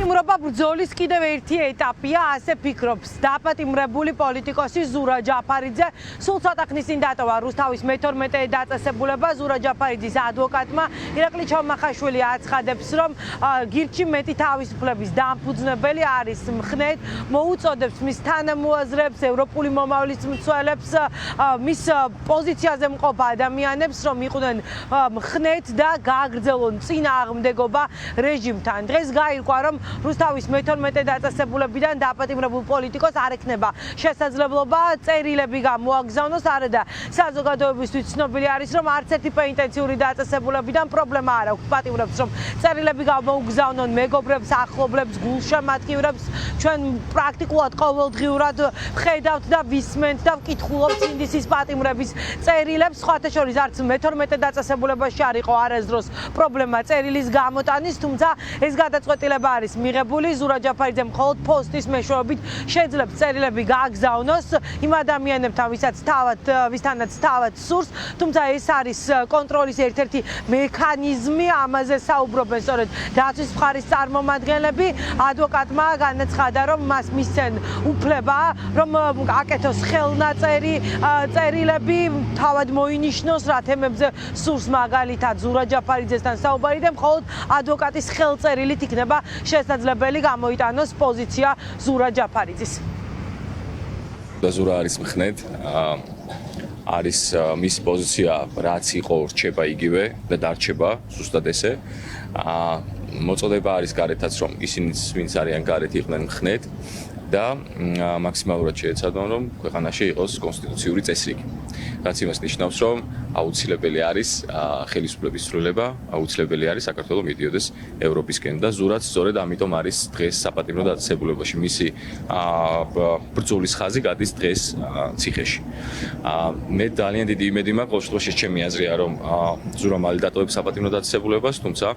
პატიმრობა ბრძოლის კიდევ ერთი ეტაპია, ასე ფიქრობს დაპატიმრებული პოლიტიკოსი ზურა ჯაფარიძე. სულ ცოტა ხნის წინ დატოვა რუსთავის მე-12 დაწესებულება. ზურა ჯაფარიძის ადვოკატმა ირაკლი ჩოლმახაშვილი აცხადებს, რომ გირჩი მეტი თავისუფლების დამფუძნებელი არის მხნედ, მოუწოდებს მის თანამოაზრებს, ევროპული მომავლის მცველებს, მის პოზიციაზე მყოფ ადამიანებს, რომ იყვნენ მხნედ და გააგრძელონ წინააღმდეგობა რეჟიმთან. დღეს გაირკვა, რომ რუსთავის მე-12 დაწესებულებიდან დაპატიმრებულ პოლიტიკოს არ ექნება შესაძლებლობა წერილები გამოაგზავნოს. არა და საზოგადოებისთვის ცნობილი არის, რომ არც ერთი პენიტენციური დაწესებულებიდან პრობლემა არ აქვს პატიმრებს, რომ წერილები გამოუგზავნონ მეგობრებს, ახლობლებს, გულშემატკივრებს. ჩვენ პრაქტიკულად ყოველდღიურად ხედავთ და ვისმენთ და ვკითხულობთ ინდისის პატიმრების წერილებს. სხვათა შორის არც მე-12 დაწესებულებაში არ იყო არასდროს პრობლემა წერილის გამოტანის, თუმცა ეს გადაწყვეტილება არის მიღებული. ზურა ჯაფარიძე მხოლოდ პოსტის მეშვეობით შეძლებს წერილები გააგზავნოს იმ ადამიანებთან, ვისთანაც თავად სურს, თუმცა ეს არის კონტროლის ერთ-ერთი მექანიზმი, ამაზე საუბრობენ სწორედ დაცვის მხარის წარმომადგენლები. ადვოკატმა განაცხადა, რომ მას მისცენ უფლება, რომ აკეთოს ხელნაწერი წერილები, თავად მოინიშნოს რა თემებზე სურს, მაგალითად ზურა ჯაფარიძესთან საუბარი და მხოლოდ ადვოკატის ხელწერილით იქნება შესაძლებელი გამოიტანოს პოზიცია ზურა ჯაფარიძის. ზურა არის მხნედ, არის მის პოზიცია რაც იყო რჩება იგივე და დარჩება ზუსტად ესე. მოწოდება არის გარეთაც, რომ ისინი ვინც არიან გარეთ იყვნენ მხნედ და მაქსიმალურად შეეცადონ, რომ ქვეყანაში იყოს კონსტიტუციური წესრიგი. რაც იმას ნიშნავს, რომ აუცილებელი არის ხელისუფლების ცვლილება, აუცილებელი არის საქართველოს მიდიოდეს ევროპისკენ და ზურაც სწორედ ამიტომ არის დღეს საპატიმრო დაწესებულებაში. მისი ბრძოლის ხაზი გადის დღეს ციხეში. მე ძალიან დიდი იმედი მაქვს, ყოველ შემთხვევაში ჩემი აზრია, რომ ზურა მალე დატოვებს საპატიმრო დაწესებულებას, თუმცა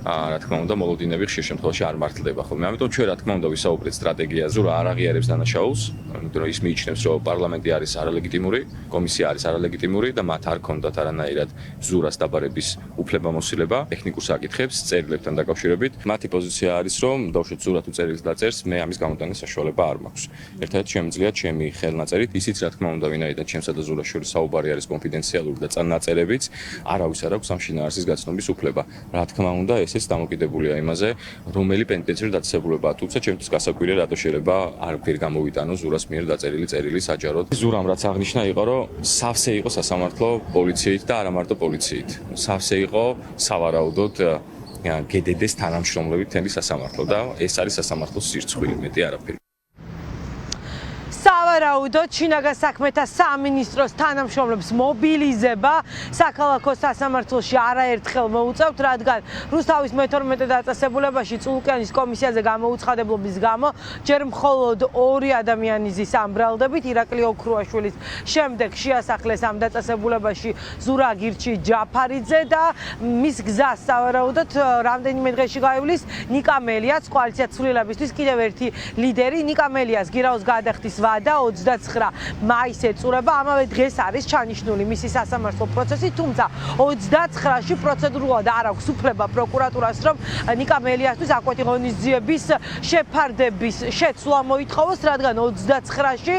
რა თქმა უნდა მოლოდინები ხშირ შემთხვევაში არ მართლდება ხოლმე. ამიტომ ჩვენ რა თქმა უნდა ვისაუბრეთ სტრატეგიაზე. ზურა არ აღიარებს დანაშაულს, იმიტომ რომ ის მიიჩნევს, რომ პარლამენტი არის არალეგიტიმური, კომისია არის არალეგიტიმური და მათ არ ქონდათ არანაირად ზურას დაბარების უფლებამოსილება ტექნიკურ საკითხებს წერილებთან დაკავშირებით. მათი პოზიცია არის, რომ დავუშვათ ზურა თუ წერილს დაწერს, მე ამის გამოტანის საშუალება არ მაქვს. ერთადერთი შემიძლია ჩემი ხელნაწერით, ისიც რა თქმა უნდა, ვინაიდან ჩემსა და ზურას შორის საუბარი არის კონფიდენციალური და ნაწერებიც, არავის არ აქვს ამ შინაარსის გაცნობის უფლება. რა თქმა უნდა, ესეც დამოკიდებულია იმაზე, რომელი პენიტენციური დაწესებულებაა, თუმცა ჩემთვის გასაკვირია, რატო შეიძლება არ ვერ გამოვიტანოს ზურას მიერ დაწერილი წერილი საჯაროდ. ზურამ რაც აღნიშნა იყო, რომ სავსე იყო სასამართლო პოლიციით და არა მარტო პოლიციით. სავსე იყო სავარაუდოდ გედედეს თანამშრომლებით თემი სასამართლო და ეს არის სასამართლოს სირცხვილი, მეტი არაფერი. სავარაუდოდ შინაგან საქმეთა სამინისტროს თანამშრომლებს მობილიზება საქალაქო სასამართლოში არაერთხელ მოუწევთ, რადგან რუსთავის მე-12 დაწესებულებაში წულკიანის კომისიაზე გამოუცხადებლობის გამო ჯერ მხოლოდ 2 ადამიანი ზის ამბრალდებით. ირაკლი ოქრუაშვილის შემდეგ შეასახლეს ამ დაწესებულებაში ზურა გირჩი ჯაფარიძე და მის გზას სავარაუდოდ რამდენიმე დღეში გაივლის ნიკა მელიაც, კოალიცია ცვლილებისთვის კიდევ ერთი ლიდერი. ნიკა მელიას გირაოს გადახდის და 29 მაისს ეწურება. ამავე დღეს არის ჩანიშნული მისი სასამართლო პროცესი, თუმცა 29-ში პროცედურულად არ აქვს უფლება პროკურატურას, რომ ნიკა მელიასთვის აკვეთი ღონისძიების შეფარდების შეცვლა მოითხოვოს, რადგან 29-ში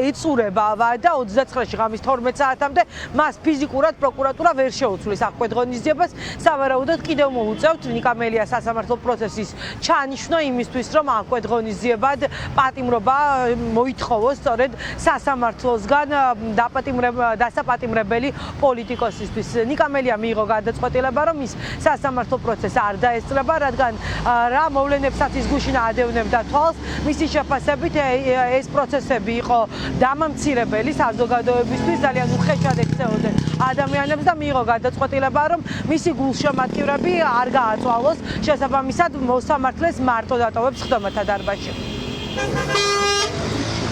ეწურება და 29-ში ღამის 12 საათამდე მას ფიზიკურად პროკურატურა ვერ შეუცვლის აკვეთ ღონისძიებას. სავარაუდოდ კიდევ მოუწევთ ნიკა მელიას სასამართლო პროცესის ჩანიშვნა იმისთვის, რომ აკვეთ ღონისძიებად პატიმრობა მოითხოვოს სწორედ სასამართლოსგან დასაპატიმრებელი პოლიტიკოსისთვის. ნიკა მელია მიიღო გადაწყვეტილება, რომ ის სასამართლო პროცესს არ დაესწრება, რადგან რა მოვლენებსაც ის გუშინ ადევნებდა თვალს, მისი შეფასებით ეს პროცესები იყო დამამცირებელი საზოგადოებისთვის, ძალიან უხეშად ექცეოდნენ ადამიანებს და მიიღო გადაწყვეტილება, რომ მისი გულშემატკივრები არ გააწვალოს, შესაბამისად მოსამართლეს მარტო დატოვებს ხდომათა დარბაზში.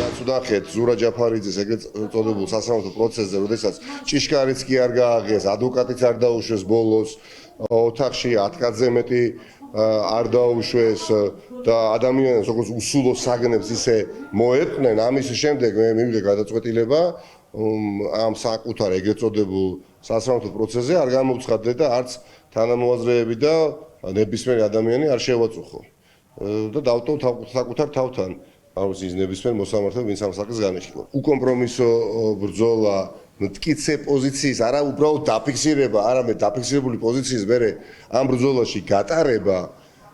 Დაცუდახეთ ზურა ჯაფარიძეს ეგრეთ წოდებულ სასამართლო პროცესზე, როდესაც ჭიშკარიც კი არ გააღიეს, ადვოკატიც არ დაუშვეს ბოლოს, ოთახში 10 კაცზე მეტი არ დაუშვეს და ადამიანებს როგორც უსულო საგნებს ისე მოერყნენ. ამის შემდეგ მე მივიღე გადაწყვეტილება ამ საკუთარ ეგრეთ წოდებულ სასამართლო პროცესზე არ გამოვცხადდე და არც თანამოაზრეები და ნებისმიერი ადამიანი არ შევაწუხო. და დავტოვ საკუთარ თავთან ის ნებისმიერ მოსამართლე, ვინც ამ საკითხს განიხილავს. უკომპრომისო ბრძოლა, მტკიცე პოზიციის, არა უბრალოდ დაფიქსირება, არამედ დაფიქსირებული პოზიციის მერე ამ ბრძოლაში გატარება,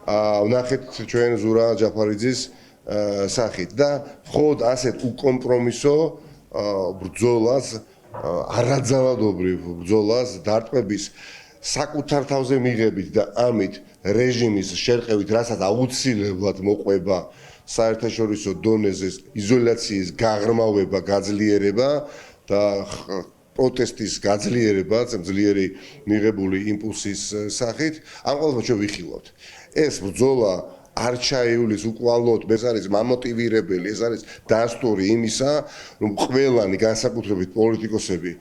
ვნახეთ ჩვენ ზურა ჯაფარიძის სახით და მხოლოდ ასეთ უკომპრომისო ბრძოლას, არაძალადობრივ ბრძოლას დარტყმების საკუთარ თავზე მიღებით და ამით რეჟიმის შერყევით, რასაც აუცილებლად მოყვება საერთაშორისო დონეზე იზოლაციის გაღრმავება, გაძლიერება და პროტესტის გაძლიერება, ძლიერი მიღებული იმპულსის სახით, ამ ყველაფერს ჩვენ ვიხილავთ. ეს ბრძოლა არ ჩაიulis უკვალოდ, ეს არის მამოტივირებელი, ეს არის დასტური იმისა, რომ ყველანი განსაკუთრებით პოლიტიკოსები,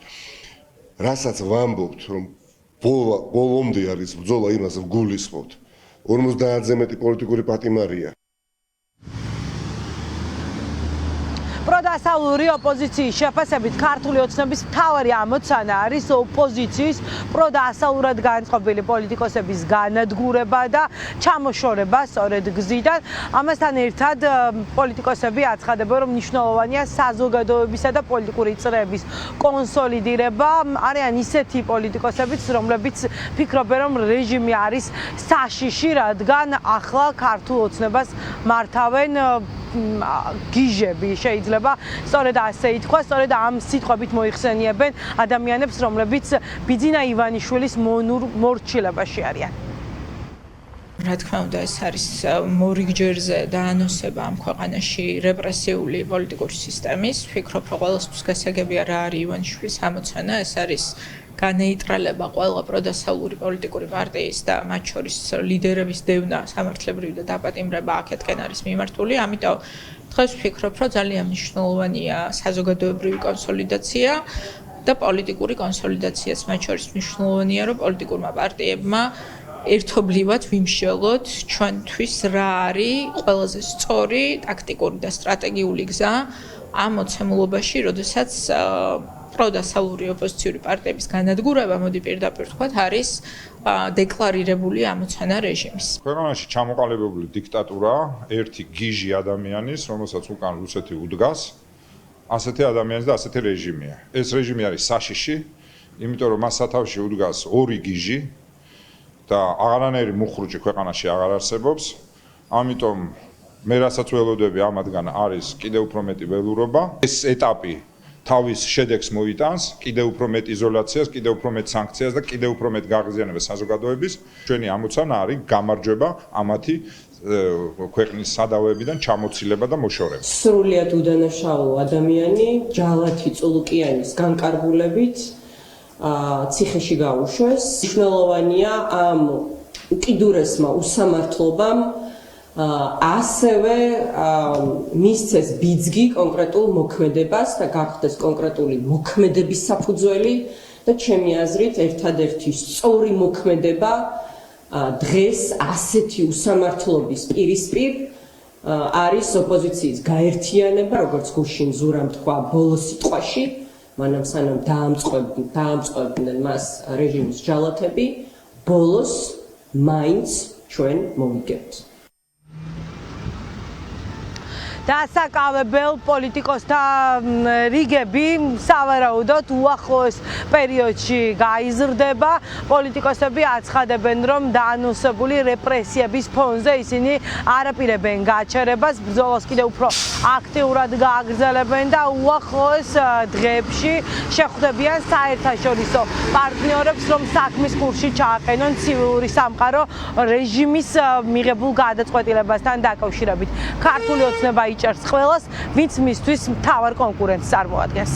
რასაც ვამბობთ, რომ ბოლომდე არის ბრძოლა, იმას ვგულისხმობთ. 50-ზე მეტი პოლიტიკური პატიმარია. პროდასავლური ოპოზიციის შეფასებით ქართული ოცნების მთავარი ამოცანა არის ოპოზიციის პროდასავლურად განწყობილი პოლიტიკოსების განადგურება და ჩამოშორება სწორედ გზიდან. ამასთან ერთად პოლიტიკოსები აცხადებენ, რომ მნიშვნელოვანია საზოგადოებისა და პოლიტიკური წრეების კონსოლიდირება. არიან ისეთი პოლიტიკოსებიც, რომლებიც ფიქრობენ, რომ რეჟიმი არის საშიში, რადგან ახლა ქართულ ოცნებას მართავენ გიჟები, შეიძლება სწორედ ასე ითქვა, სწორედ ამ სიტყვებით მოიხსენიებენ ადამიანებს, რომლებიც ბიძინა ივანიშვილის მორჩილებაში არიან. რა თქმა უნდა, ეს არის მორიგჯერზე დაანონსება ამ ქვეყანაში რეპრესიული პოლიტიკური სისტემის. ვფიქრობ, რომ ყველასთვის გასაგებია რა არის ივანიშვილის ამოცანა, ეს არის განეიტრალება ყველა პროდასავლური პოლიტიკური პარტიის და მათ შორის ლიდერების დევნა, სამართლებრივი და დაპატიმრება აქეთკენ არის მიმართული. ამიტომ დღეს ვფიქრობ, რომ ძალიან მნიშვნელოვანია საზოგადოებრივი კონსოლიდაცია და პოლიტიკური კონსოლიდაციაც. მათ შორის მნიშვნელოვანია, რომ პოლიტიკურმა პარტიებმა ერთობლივად ვიმსჯელოთ ჩვენთვის რა არის ყველაზე სწორი ტაქტიკური და სტრატეგიული გზა ამ მოცემულობაში, როდესაც პროდასავლური ოპოზიციური პარტიების განადგურება, მოდი პირდაპირ ვთქვათ, არის დეკლარირებული ამოცანა რეჟიმის. ქვეყანაში ჩამოყალიბებული დიქტატურა, ერთი გიჟი ადამიანის, რომელსაც უკან რუსეთი უდგას, ასეთი ადამიანის და ასეთი რეჟიმია. ეს რეჟიმი არის საშიში, იმიტომ რომ მას სათავეში უდგას ორი გიჟი და აღარანაირი მუხრუჭი ქვეყანაში აღარ არსებობს. ამიტომ მე რასაც ველოდები ამათგან არის კიდევ უფრო მეტი ველურობა. ეს ეტაპი თავის შედეგს მოიტანს, კიდევ უფრო მეტ იზოლაციას, კიდევ უფრო მეტ სანქციას და კიდევ უფრო მეტ გაღიზიანებას საზოგადოების. ჩვენი ამოცანა არის გამარჯვება ამათი ქვეყნის სადავეებიდან ჩამოცილება და მოშორება. სრულიად უდანაშაულო ადამიანი, ჯალათი წულუკიანის განკარგულებით ციხეში გაუშვეს. მნიშვნელოვანია ამ უკიდურესმა უსამართლობამ ასევე მისცეს ბიძგი კონკრეტულ მოქმედებას და გახდეს კონკრეტული მოქმედების საფუძველი და ჩემი აზრით ერთადერთი სწორი მოქმედება დღეს ასეთი უსამართლობის პირისპირ არის ოპოზიციის გაერთიანება, როგორც გუშინ ზურამ თქვა ბოლო სიტყვაში, მანამ სანამ დაამწყობდნენ მას რეჟიმის ჯალათები, ბოლოს მაინც ჩვენ მოვიგებთ. დასაკავებელ პოლიტიკოსთა რიგები სავარაუდოდ უახლოეს პერიოდში გაიზრდება. პოლიტიკოსები აცხადებენ, რომ დაანონსებული რეპრესიების ფონზე ისინი არ აპირებენ გაჩერებას, ბრძოლას კიდევ უფრო აქტიურად გააგრძელებენ და უახლოეს დღეებში შეხვდებიან საერთაშორისო პარტნიორებს, რომ საქმის კურსში ჩააყენონ ცივილური სამყარო რეჟიმის მიღებულ გადაწყვეტილებასთან დაკავშირებით. ქართული ოცნება იჭერს ყველას, ვინც მისთვის მთავარ კონკურენტს წარმოადგენს.